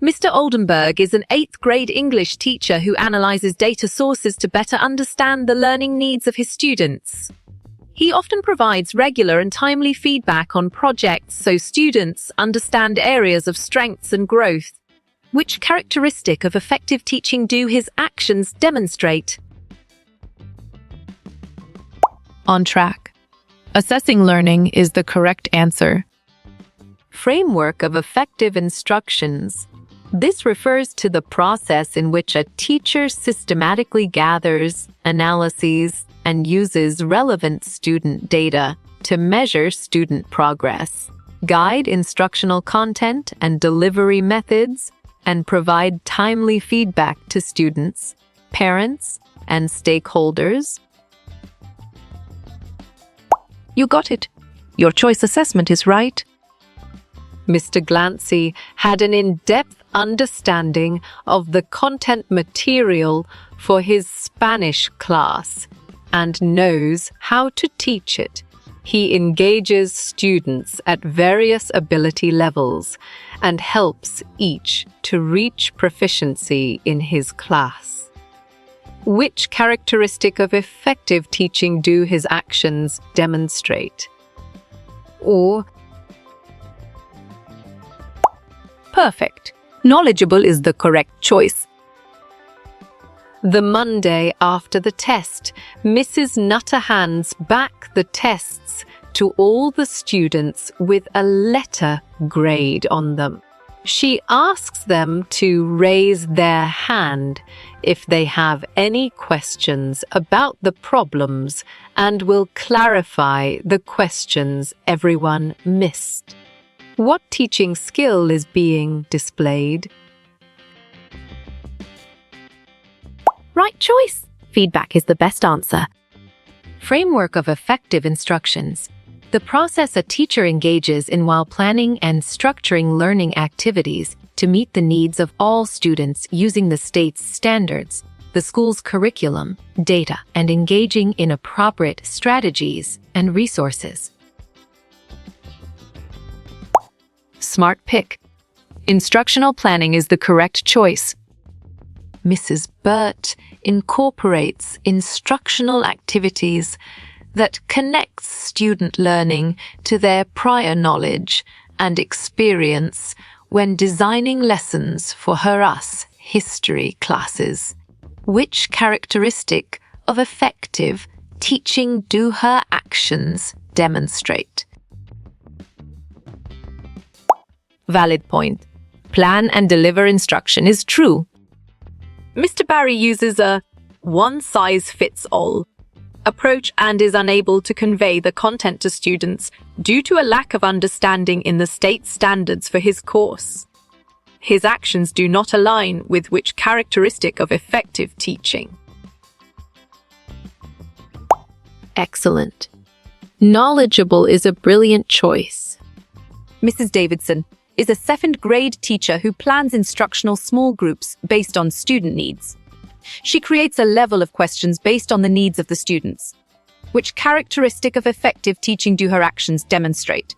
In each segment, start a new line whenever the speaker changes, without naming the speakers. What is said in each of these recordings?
Mr. Oldenburg is an 8th grade English teacher who analyzes data sources to better understand the learning needs of his students. He often provides regular and timely feedback on projects so students understand areas of strengths and growth. Which characteristic of effective teaching do his actions demonstrate?
On track. Assessing learning is the correct answer.
Framework of effective instructions. This refers to the process in which a teacher systematically gathers, analyses, and uses relevant student data to measure student progress, guide instructional content and delivery methods, and provide timely feedback to students, parents, and stakeholders.
You got it. Your choice assessment is right.
Mr. Glancy had an in-depth understanding of the content material for his Spanish class and knows how to teach it. He engages students at various ability levels and helps each to reach proficiency in his class. Which characteristic of effective teaching do his actions demonstrate? Or
perfect. Knowledgeable is the correct choice.
The Monday after the test, Mrs. Nutter hands back the tests to all the students with a letter grade on them. She asks them to raise their hand if they have any questions about the problems and will clarify the questions everyone missed. What teaching skill is being displayed?
Right choice. Feedback is the best answer.
Framework of effective instructions. The process a teacher engages in while planning and structuring learning activities to meet the needs of all students using the state's standards, the school's curriculum, data, and engaging in appropriate strategies and resources.
Smart pick. Instructional planning is the correct choice.
Mrs. Burt incorporates instructional activities that connects student learning to their prior knowledge and experience when designing lessons for her US history classes. Which characteristic of effective teaching do her actions demonstrate?
Valid point. Plan and deliver instruction is true.
Mr. Barry uses a one-size-fits-all approach and is unable to convey the content to students due to a lack of understanding in the state standards for his course. His actions do not align with which characteristic of effective teaching?
Excellent. Knowledgeable is a brilliant choice.
Mrs. Davidson is a 7th grade teacher who plans instructional small groups based on student needs. She creates a level of questions based on the needs of the students. Which characteristic of effective teaching do her actions demonstrate?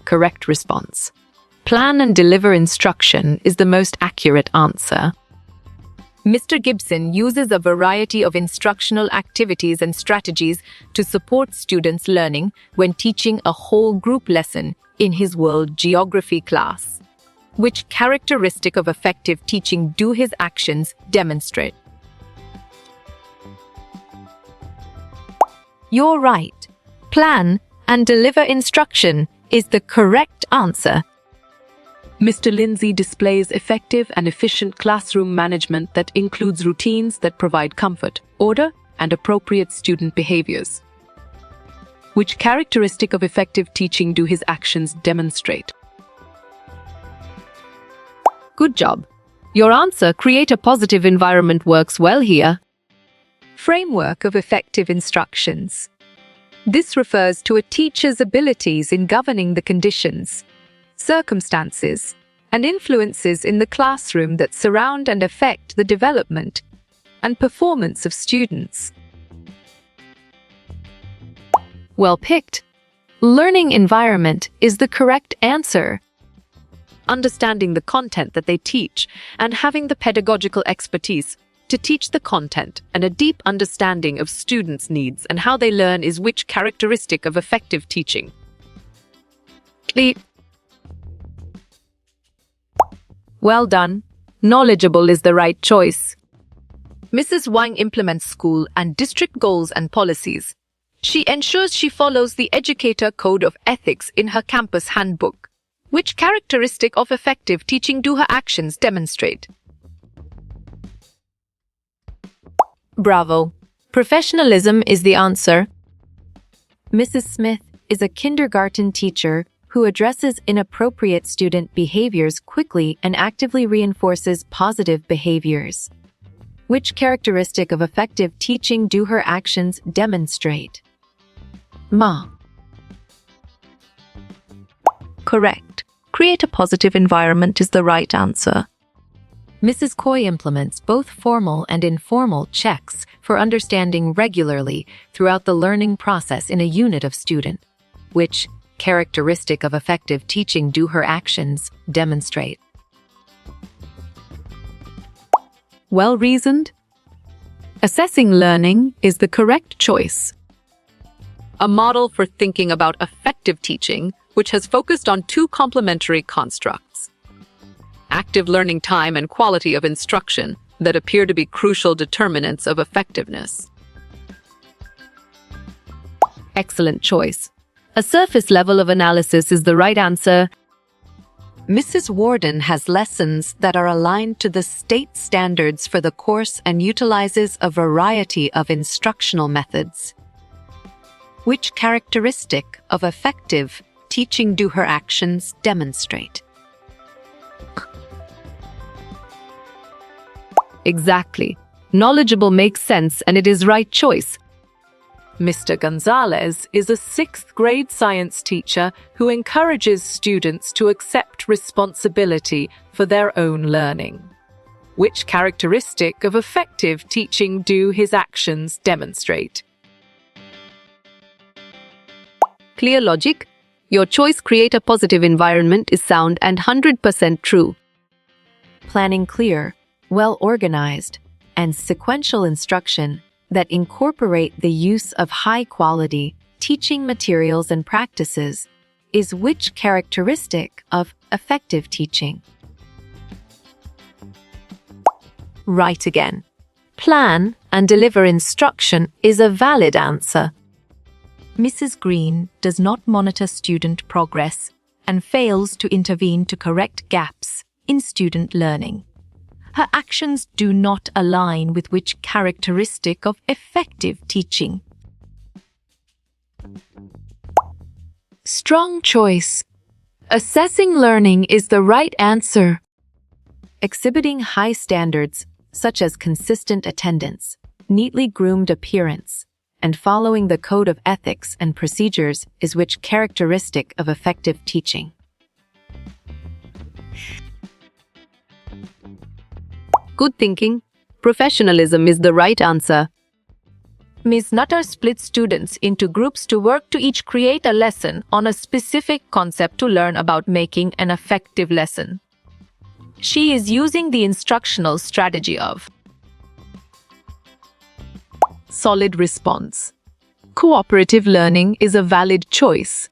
Correct response. Plan and deliver instruction is the most accurate answer.
Mr. Gibson uses a variety of instructional activities and strategies to support students' learning when teaching a whole group lesson in his world geography class. Which characteristic of effective teaching do his actions demonstrate?
You're right. Plan and deliver instruction is the correct answer.
Mr. Lindsay displays effective and efficient classroom management that includes routines that provide comfort, order, and appropriate student behaviors. Which characteristic of effective teaching do his actions demonstrate?
Good job. Your answer, create a positive environment, works well here.
Framework of effective instructions. This refers to a teacher's abilities in governing the conditions, circumstances, and influences in the classroom that surround and affect the development and performance of students.
Well picked. Learning environment is the correct answer.
understanding the content that they teach, and having the pedagogical expertise to teach the content, and a deep understanding of students' needs and how they learn is which characteristic of effective teaching.
Well done. Knowledgeable is the right choice. Mrs. Wang implements school and district goals and policies. She ensures she follows the Educator Code of Ethics in her campus handbook. Which characteristic of effective teaching do her actions demonstrate? Bravo. Professionalism is the answer.
Mrs. Smith is a kindergarten teacher who addresses inappropriate student behaviors quickly and actively reinforces positive behaviors. Which characteristic of effective teaching do her actions demonstrate? Ma.
Correct. Create a positive environment is the right answer.
Mrs. Coy implements both formal and informal checks for understanding regularly throughout the learning process in a unit of student. Which characteristic of effective teaching do her actions demonstrate?
Well reasoned. Assessing learning is the correct choice.
A model for thinking about effective teaching, which has focused on two complementary constructs: active learning time and quality of instruction that appear to be crucial determinants of effectiveness.
Excellent choice. A surface level of analysis is the right answer.
Mrs. Warden has lessons that are aligned to the state standards for the course and utilizes a variety of instructional methods. Which characteristic of effective teaching do her actions demonstrate?
Exactly. Knowledgeable makes sense and it is right choice.
Mr. Gonzalez is a 6th grade science teacher who encourages students to accept responsibility for their own learning. Which characteristic of effective teaching do his actions demonstrate?
Clear logic. Your choice create a positive environment is sound and 100% true.
Planning clear, well-organized, and sequential instruction that incorporate the use of high-quality teaching materials and practices is which characteristic of effective teaching?
Right again. Plan and deliver instruction is a valid answer. Mrs. Green does not monitor student progress and fails to intervene to correct gaps in student learning. Her actions do not align with which characteristic of effective teaching?
Strong choice. Assessing learning is the right answer.
Exhibiting high standards, such as consistent attendance, neatly groomed appearance, and following the code of ethics and procedures is which characteristic of effective teaching?
Good thinking. Professionalism is the right answer. Ms. Nutter splits students into groups to work to each create a lesson on a specific concept to learn about making an effective lesson. She is using the instructional strategy of
Solid response. Cooperative learning is a valid choice.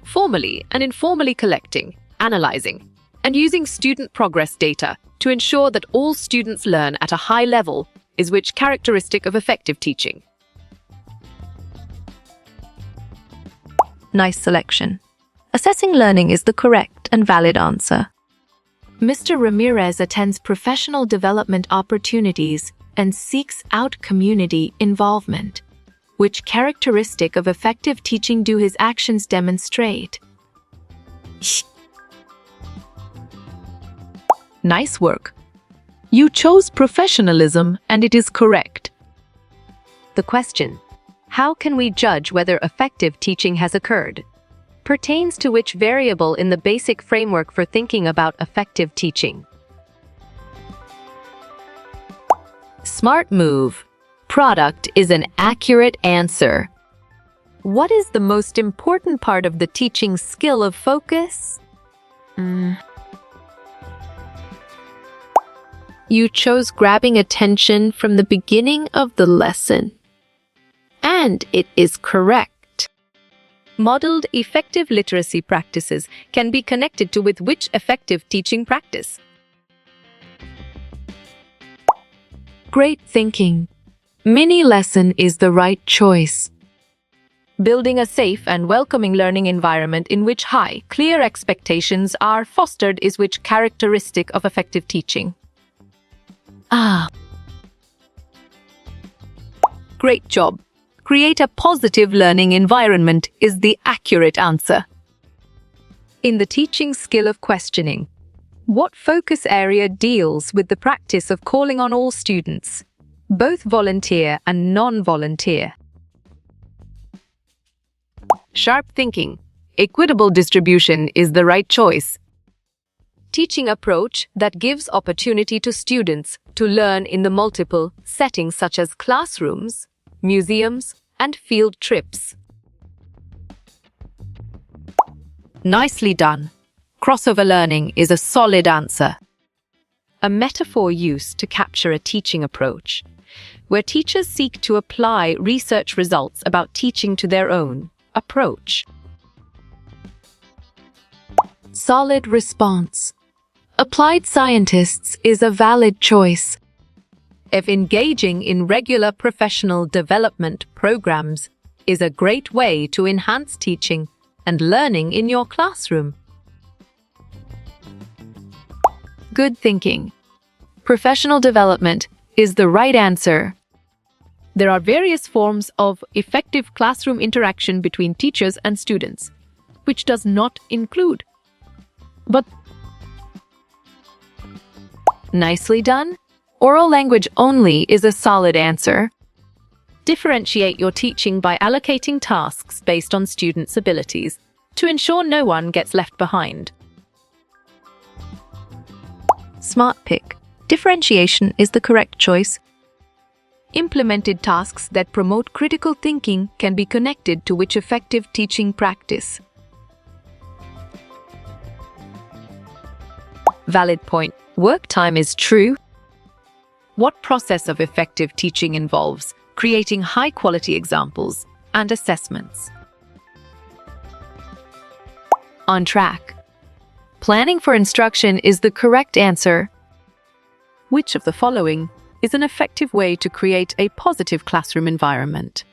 Formally and informally collecting, analyzing, and using student progress data to ensure that all students learn at a high level is which characteristic of effective teaching?
Nice selection. Assessing learning is the correct and valid answer.
Mr. Ramirez attends professional development opportunities and seeks out community involvement. Which characteristic of effective teaching do his actions demonstrate?
Nice work. You chose professionalism and it is correct.
the question, how can we judge whether effective teaching has occurred? Pertains to which variable in the basic framework for thinking about effective teaching? Smart move. Product is an accurate answer. What is the most important part of the teaching skill of focus? You chose grabbing attention from the beginning of the lesson. And it is correct. Modeled effective literacy practices can be connected to with which effective teaching practice?
Great thinking. Mini lesson is the right choice.
Building a safe and welcoming learning environment in which high, clear expectations are fostered is which characteristic of effective teaching? Great job. Create a positive learning environment is the accurate answer. In the teaching skill of questioning, what focus area deals with the practice of calling on all students, both volunteer and non-volunteer? Sharp thinking. Equitable distribution is the right choice. Teaching approach that gives opportunity to students to learn in the multiple settings such as classrooms, museums, and field trips. Nicely done. Crossover learning is a solid answer. A metaphor used to capture a teaching approach, where teachers seek to apply research results about teaching to their own approach.
Solid response. Applied scientists is a valid choice.
If engaging in regular professional development programs is a great way to enhance teaching and learning in your classroom. Good thinking. Professional development is the right answer. There are various forms of effective classroom interaction between teachers and students, which does not include. But nicely done. Oral language only is a solid answer. Differentiate your teaching by allocating tasks based on students' abilities to ensure no one gets left behind. Smart pick. Differentiation is the correct choice. Implemented tasks that promote critical thinking can be connected to which effective teaching practice? Valid point. Work time is true. What process of effective teaching involves creating high-quality examples and assessments? On track. Planning for instruction is the correct answer. Which of the following is an effective way to create a positive classroom environment?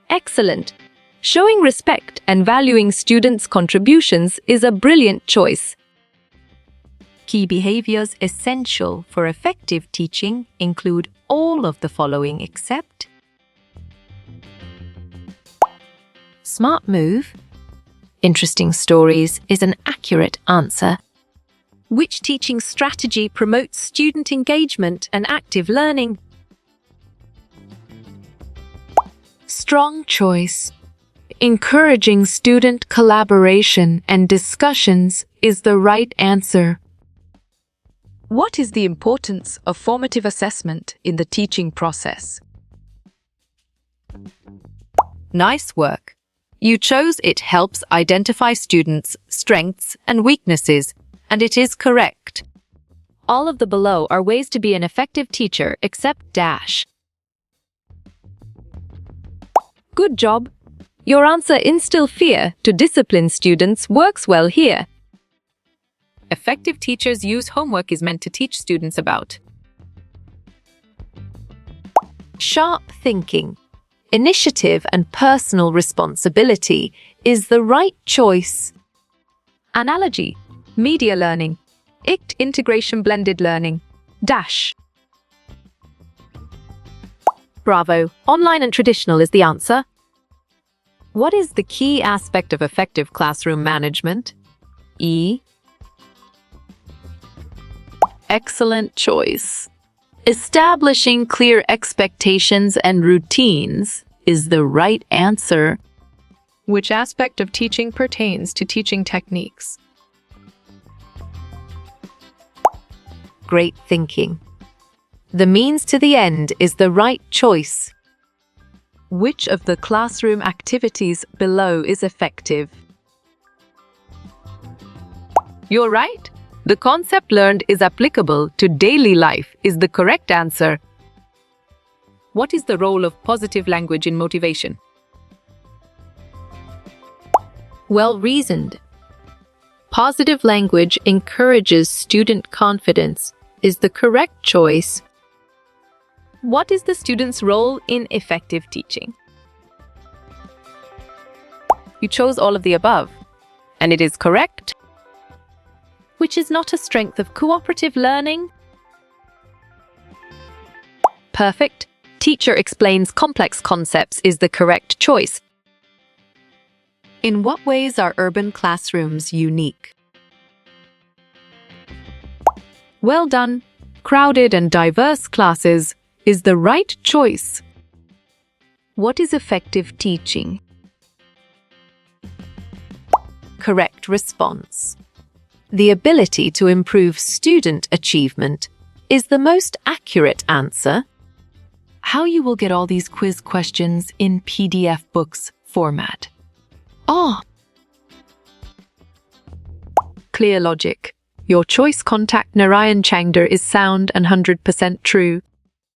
Excellent. Showing respect and valuing students' contributions is a brilliant choice. Key behaviors essential for effective teaching include all of the following except smart move. Interesting stories is an accurate answer. Which teaching strategy promotes student engagement and active learning?
Strong choice. Encouraging student collaboration and discussions is the right answer.
What is the importance of formative assessment in the teaching process? Nice work. You chose it helps identify students' strengths and weaknesses, and it is correct. All of the below are ways to be an effective teacher except dash. Good job. Your answer instill fear to discipline students works well here. Effective teachers use homework is meant to teach students about sharp thinking. Initiative and personal responsibility is the right choice. Analogy. Media learning. ICT integration blended learning. Dash. Bravo. Online and traditional is the answer. What is the key aspect of effective classroom management? E.
Excellent choice. Establishing clear expectations and routines is the right answer.
Which aspect of teaching pertains to teaching techniques? Great thinking. The means to the end is the right choice. Which of the classroom activities below is effective? You're right. The concept learned is applicable to daily life is the correct answer. What is the role of positive language in motivation?
Well reasoned. Positive language encourages student confidence is the correct choice.
What is the student's role in effective teaching? You chose all of the above, and it is correct.
Which is not a strength of cooperative learning?
Perfect. Teacher explains complex concepts is the correct choice.
In what ways are urban classrooms unique?
Well done. Crowded and diverse classes is the right choice.
What is effective teaching?
Correct response. The ability to improve student achievement is the most accurate answer. How you will get all these quiz questions in PDF books format. Oh! Clear logic. Your choice contact Narayan Changder is sound and 100% true.